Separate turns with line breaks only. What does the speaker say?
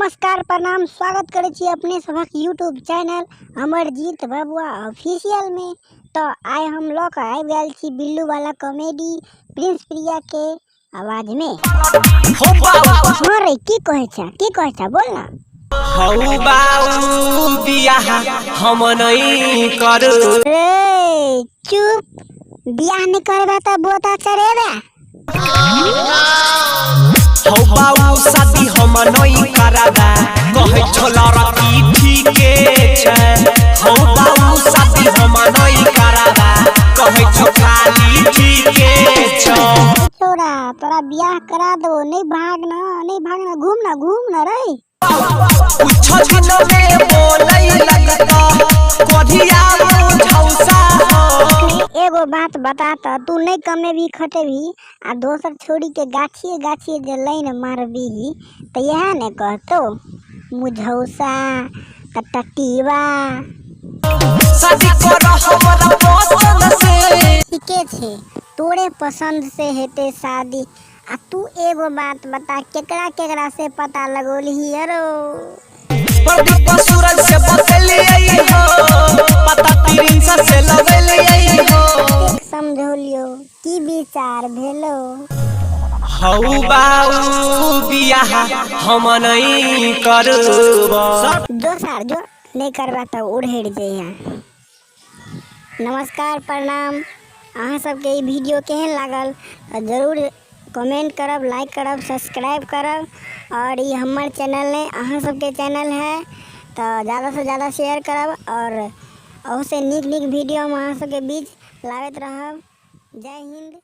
नमस्कार प्रणाम स्वागत करे छी अपने सबक यूट्यूब चैनल अमरजीत बबुआ ऑफिशियल में। तो आए हम लोग आए गए छी बिल्लू वाला कॉमेडी प्रिंस प्रिया के आवाज में। हाँ रे की कहे छा बोल ना।
हौ बाऊ बियाह हम नहीं करू
रे चुप, बियाह नहीं करबा त बोता चढ़ेबा।
हौ बाऊ शादी हम नहीं कराबा कहे छोला रखी ठीके छै। हौ बाऊ शादी हम नहीं कराबा कहे छो खाली ठीके छै।
छोरा तोरा बियाह करा दो, नहीं भागना घूम ना रे।
कुछ दिन में बोलै लगता कोढ़िया मुझौसा हो।
एगो बात बता त तू नहीं कमे भी खटे भी आ दोसर छोड़ी के गाछिए जे लाइन मारबी त यह ने कहतो मुझौसा टटीवा।
शादी करो हमरा पसंद से।
ठीके छे तोरे पसंद से हेते शादी। आ तू एगो बात बता केकरा से पता लगोलही अरो।
प्रदीप सूरज से बतलिए हो पता तीन से लगलिए हो।
समझोलियो की विचार भेलो।
हौ बाऊ बियाह हम नहीं करबो।
जो नहीं करबा तो उड़ेड़ जइहा। नमस्कार प्रणाम। अहाँ सबके ई वीडियो केहन लागल जरूर कमेंट करब, लाइक करब, सब्सक्राइब करब। और ये हमार चैनल ने अहाँ सबके चैनल है तो ज़्यादा से ज़्यादा शेयर करब और से निक वीडियो हम अहाँ सबके बीच लाबैत रहब। जय हिंद।